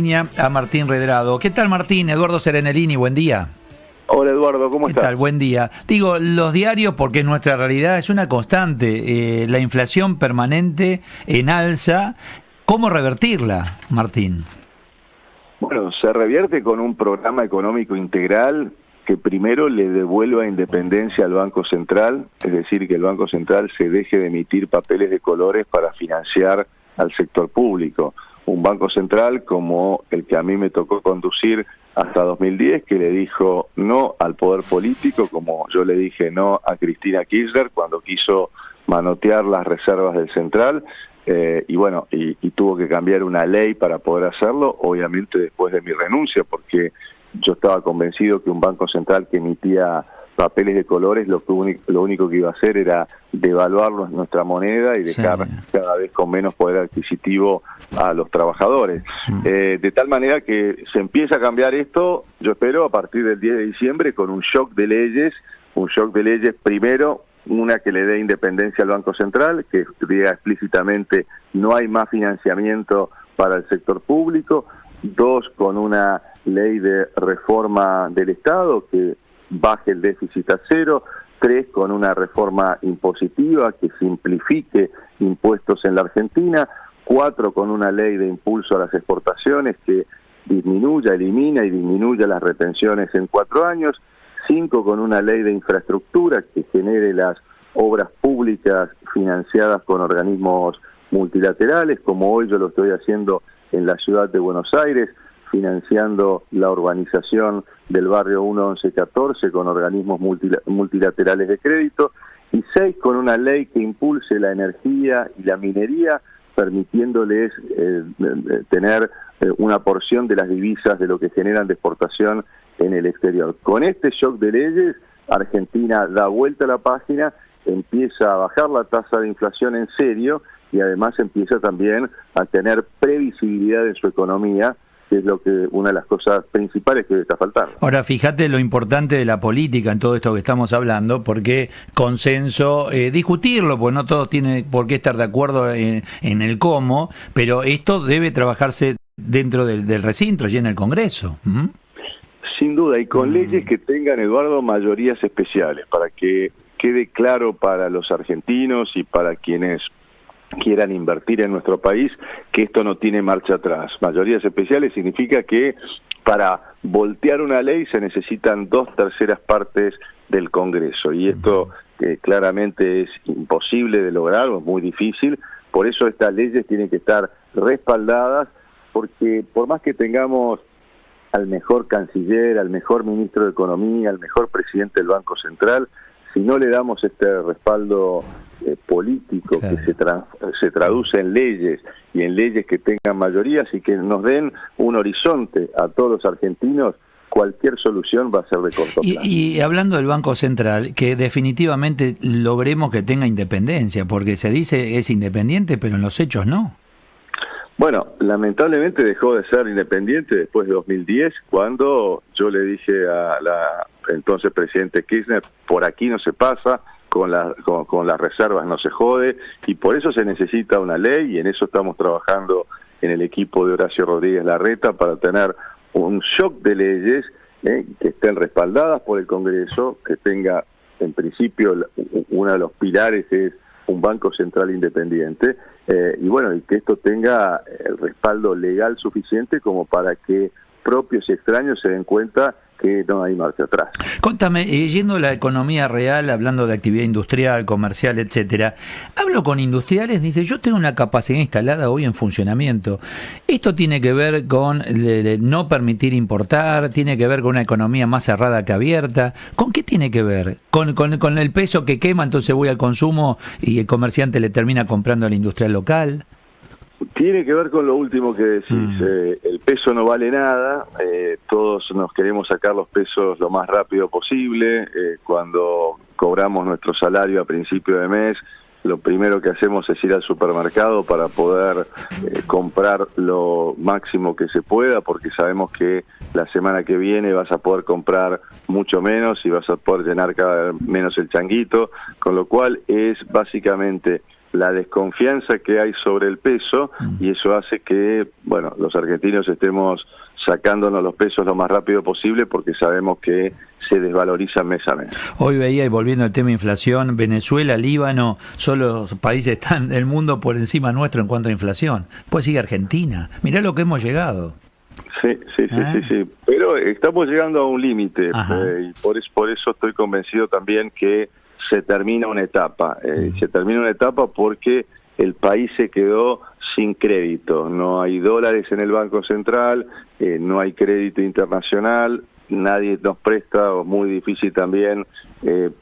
A Martín Redrado. ¿Qué tal, Martín? Eduardo Serenelini, buen día. Hola, Eduardo, ¿cómo estás? ¿Qué tal? Buen día. Digo, los diarios, porque es nuestra realidad, es una constante, la inflación permanente en alza. ¿Cómo revertirla, Martín? Bueno, se revierte con un programa económico integral que primero le devuelva independencia al Banco Central, es decir, que el Banco Central se deje de emitir papeles de colores para financiar al sector público. Un Banco Central como el que a mí me tocó conducir hasta 2010, que le dijo no al poder político, como yo le dije no a Cristina Kirchner cuando quiso manotear las reservas del Central, y tuvo que cambiar una ley para poder hacerlo, obviamente después de mi renuncia, porque yo estaba convencido que un Banco Central que emitía papeles de colores lo único que iba a hacer era devaluar nuestra moneda y dejar cada vez con menos poder adquisitivo a los trabajadores. De tal manera que se empieza a cambiar esto, yo espero, a partir del 10 de diciembre, con un shock de leyes, primero, una que le dé independencia al Banco Central, que diga explícitamente no hay más financiamiento para el sector público; dos, con una ley de reforma del Estado que baje el déficit a cero; tres, con una reforma impositiva que simplifique impuestos en la Argentina; cuatro, con una ley de impulso a las exportaciones que elimina y disminuya las retenciones en 4 años; cinco, con una ley de infraestructura que genere las obras públicas financiadas con organismos multilaterales, como hoy yo lo estoy haciendo en la ciudad de Buenos Aires, financiando la urbanización del barrio 1-11-14 con organismos multilaterales de crédito; y 6, con una ley que impulse la energía y la minería, permitiéndoles tener una porción de las divisas de lo que generan de exportación en el exterior. Con este shock de leyes, Argentina da vuelta a la página, empieza a bajar la tasa de inflación en serio y además empieza también a tener previsibilidad en su economía, que es una de las cosas principales que le está faltando. Ahora, fíjate lo importante de la política en todo esto que estamos hablando, porque consenso, discutirlo, porque no todos tienen por qué estar de acuerdo en el cómo, pero esto debe trabajarse dentro del recinto, allí en el Congreso. Sin duda, y con leyes que tengan, Eduardo, mayorías especiales, para que quede claro para los argentinos y para quienes quieran invertir en nuestro país que esto no tiene marcha atrás. Mayorías especiales significa que para voltear una ley se necesitan 2/3 partes del Congreso, y esto claramente es imposible de lograr, o es muy difícil. Por eso estas leyes tienen que estar respaldadas, porque por más que tengamos al mejor canciller, al mejor ministro de Economía, al mejor presidente del Banco Central, si no le damos este respaldo político, claro, que se traduce en leyes y en leyes que tengan mayorías y que nos den un horizonte a todos los argentinos, cualquier solución va a ser de corto plazo. Y hablando del Banco Central, que definitivamente logremos que tenga independencia, porque se dice es independiente, pero en los hechos no. Bueno, lamentablemente dejó de ser independiente después de 2010, cuando yo le dije a la entonces presidente Kirchner, por aquí no se pasa, con las reservas no se jode, y por eso se necesita una ley, y en eso estamos trabajando en el equipo de Horacio Rodríguez Larreta para tener un shock de leyes que estén respaldadas por el Congreso, que tenga, en principio, uno de los pilares es un Banco Central independiente, y que esto tenga el respaldo legal suficiente como para que propios y extraños se den cuenta que no hay marcha atrás. Contame, yendo a la economía real, hablando de actividad industrial, comercial, etcétera, hablo con industriales, dice, yo tengo una capacidad instalada hoy en funcionamiento. Esto tiene que ver con no permitir importar, tiene que ver con una economía más cerrada que abierta. ¿Con qué tiene que ver? ¿Con el peso que quema, entonces voy al consumo y el comerciante le termina comprando al industrial local? Tiene que ver con lo último que decís. El peso no vale nada, todos nos queremos sacar los pesos lo más rápido posible. Cuando cobramos nuestro salario a principio de mes, lo primero que hacemos es ir al supermercado para poder comprar lo máximo que se pueda, porque sabemos que la semana que viene vas a poder comprar mucho menos y vas a poder llenar cada vez menos el changuito, con lo cual es básicamente la desconfianza que hay sobre el peso, y eso hace que, bueno, los argentinos estemos sacándonos los pesos lo más rápido posible porque sabemos que se desvalorizan mes a mes. Hoy veía, y volviendo al tema inflación, Venezuela, Líbano, son los países están del mundo por encima nuestro en cuanto a inflación. Pues sigue Argentina. Mirá lo que hemos llegado. Sí. Pero estamos llegando a un límite, y por eso estoy convencido también que se termina una etapa. Se termina una etapa porque el país se quedó sin crédito. No hay dólares en el Banco Central, no hay crédito internacional, nadie nos presta, o muy difícil también,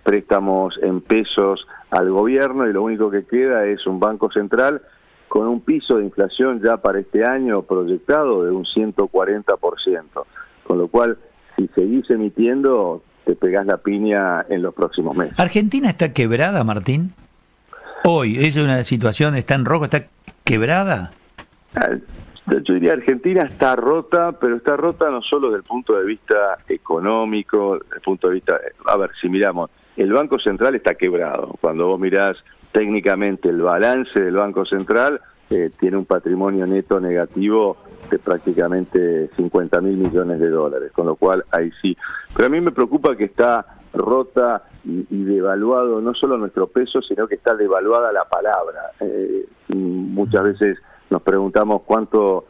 préstamos en pesos al gobierno, y lo único que queda es un Banco Central con un piso de inflación ya para este año proyectado de un 140%, con lo cual, si seguís emitiendo, te pegás la piña en los próximos meses. ¿Argentina está quebrada, Martín? Hoy, ¿es una situación, está en rojo, está quebrada? Yo diría Argentina está rota, pero está rota no solo desde el punto de vista económico, desde el punto de vista... A ver, si miramos, el Banco Central está quebrado. Cuando vos mirás técnicamente el balance del Banco Central, tiene un patrimonio neto negativo de prácticamente 50.000 millones de dólares, con lo cual ahí sí. Pero a mí me preocupa que está rota y devaluado no solo nuestro peso, sino que está devaluada la palabra. Muchas veces nos preguntamos cuánto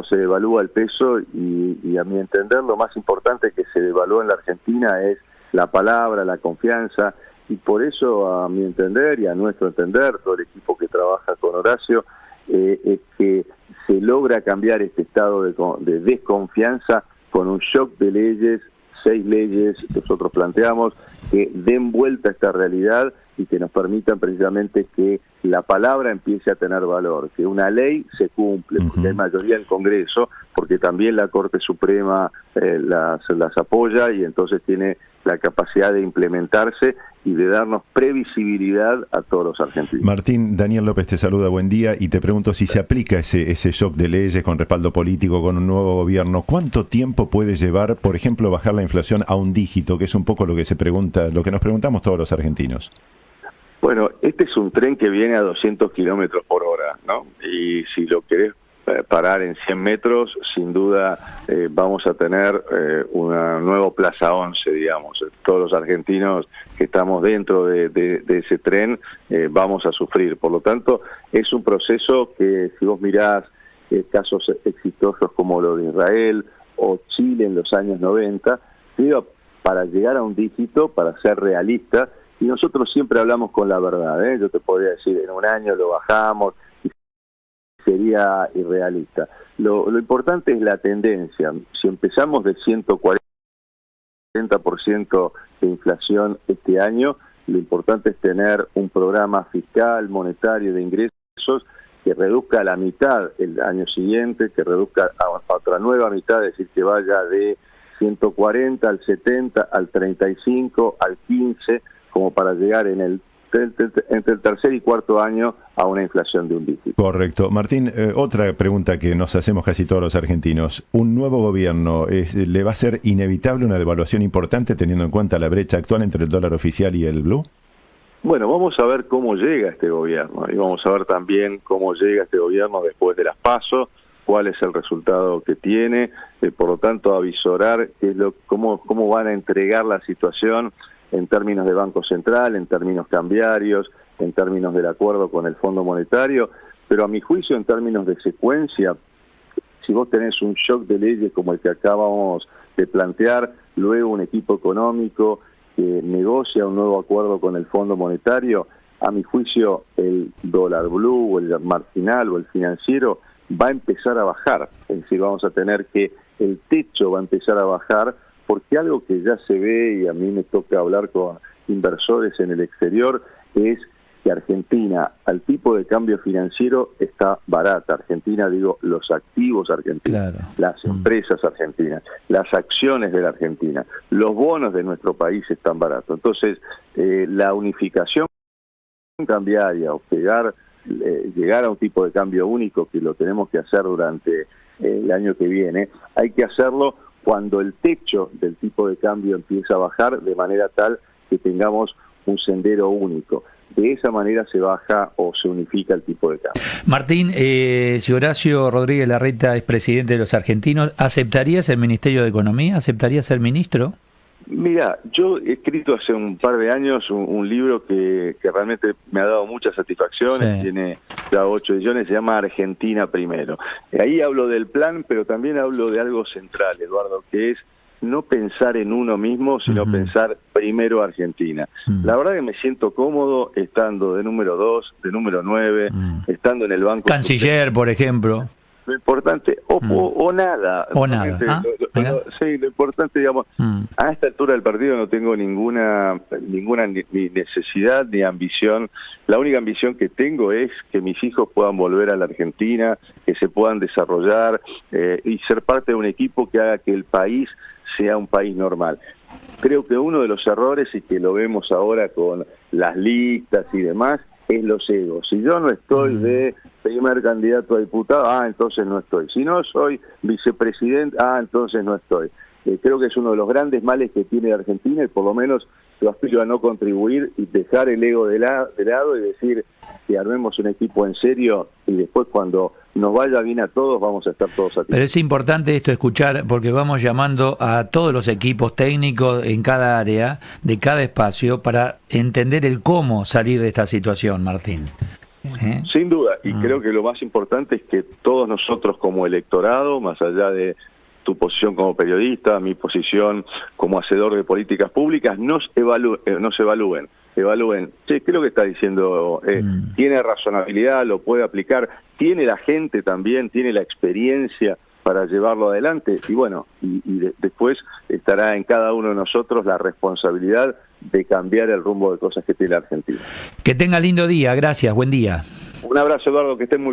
se devalúa el peso, y a mi entender lo más importante que se devalúa en la Argentina es la palabra, la confianza, y por eso, a mi entender y a nuestro entender, todo el equipo que trabaja con Horacio, es que se logra cambiar este estado de desconfianza con un shock de leyes, 6 leyes que nosotros planteamos, que den vuelta a esta realidad y que nos permitan precisamente que la palabra empiece a tener valor, que una ley se cumple, porque hay mayoría en el Congreso, porque también la Corte Suprema las apoya, y entonces tiene la capacidad de implementarse y de darnos previsibilidad a todos los argentinos. Martín, Daniel López te saluda, buen día, y te pregunto si se aplica ese shock de leyes con respaldo político, con un nuevo gobierno. ¿Cuánto tiempo puede llevar, por ejemplo, bajar la inflación a un dígito, que es un poco lo que nos preguntamos todos los argentinos? Bueno, este es un tren que viene a 200 kilómetros por hora, ¿no? Y si lo querés parar en 100 metros, sin duda vamos a tener una nueva Plaza 11, digamos. Todos los argentinos que estamos dentro de ese tren vamos a sufrir. Por lo tanto, es un proceso que, si vos mirás casos exitosos como lo de Israel o Chile en los años 90, digo, para llegar a un dígito, para ser realista, y nosotros siempre hablamos con la verdad, yo te podría decir, en un año lo bajamos, y sería irrealista. Lo importante es la tendencia. Si empezamos de 140% de inflación este año, lo importante es tener un programa fiscal, monetario, de ingresos que reduzca a la mitad el año siguiente, que reduzca a otra nueva mitad, es decir, que vaya de 140 al 70, al 35, al 15, como para llegar entre el tercer y cuarto año a una inflación de un dígito. Correcto. Martín, otra pregunta que nos hacemos casi todos los argentinos. ¿Un nuevo gobierno le va a ser inevitable una devaluación importante teniendo en cuenta la brecha actual entre el dólar oficial y el blue? Bueno, vamos a ver cómo llega este gobierno, y vamos a ver también cómo llega este gobierno después de las PASO, cuál es el resultado que tiene, por lo tanto avisorar cómo van a entregar la situación en términos de Banco Central, en términos cambiarios, en términos del acuerdo con el Fondo Monetario, pero a mi juicio en términos de secuencia, si vos tenés un shock de leyes como el que acabamos de plantear, luego un equipo económico que negocia un nuevo acuerdo con el Fondo Monetario, a mi juicio el dólar blue o el marginal o el financiero va a empezar a bajar, es decir, vamos a tener que el techo va a empezar a bajar, porque algo que ya se ve, y a mí me toca hablar con inversores en el exterior, es que Argentina, al tipo de cambio financiero, está barata. Argentina, digo, los activos argentinos, claro, las empresas argentinas, las acciones de la Argentina, los bonos de nuestro país están baratos. Entonces, la unificación cambiaria o llegar a un tipo de cambio único, que lo tenemos que hacer durante el año que viene, hay que hacerlo cuando el techo del tipo de cambio empieza a bajar, de manera tal que tengamos un sendero único. de esa manera se baja o se unifica el tipo de cambio. Martín, si Horacio Rodríguez Larreta es presidente de los argentinos, ¿aceptarías el Ministerio de Economía? ¿Aceptarías ser ministro? Mira, yo he escrito hace un par de años un libro que realmente me ha dado muchas satisfacciones, sí. Tiene ya 8 ediciones, se llama Argentina Primero. Ahí hablo del plan, pero también hablo de algo central, Eduardo, que es no pensar en uno mismo, sino pensar primero Argentina. La verdad que me siento cómodo estando de número 2, de número 9, estando en el banco... Canciller, por ejemplo. Lo importante, o nada. O nada. Sí, lo importante, digamos, a esta altura del partido no tengo ninguna ni necesidad ni ambición. La única ambición que tengo es que mis hijos puedan volver a la Argentina, que se puedan desarrollar y ser parte de un equipo que haga que el país sea un país normal. Creo que uno de los errores, y que lo vemos ahora con las listas y demás, es los egos. Si yo no estoy de primer candidato a diputado, entonces no estoy. Si no soy vicepresidente, entonces no estoy. Creo que es uno de los grandes males que tiene Argentina, y por lo menos yo aspiro a no contribuir y dejar el ego de lado y decir que armemos un equipo en serio, y después cuando nos vaya bien a todos vamos a estar todos satisfechos. Pero es importante esto escuchar, porque vamos llamando a todos los equipos técnicos en cada área, de cada espacio, para entender el cómo salir de esta situación, Martín. Sin duda, y creo que lo más importante es que todos nosotros como electorado, más allá de tu posición como periodista, mi posición como hacedor de políticas públicas, nos evalúen. ¿Qué es lo que está diciendo? ¿Tiene razonabilidad? ¿Lo puede aplicar? ¿Tiene la gente también? ¿Tiene la experiencia para llevarlo adelante? Y bueno, después estará en cada uno de nosotros la responsabilidad de cambiar el rumbo de cosas que tiene la Argentina. Que tenga lindo día, gracias, buen día. Un abrazo, Eduardo, que estén muy bien.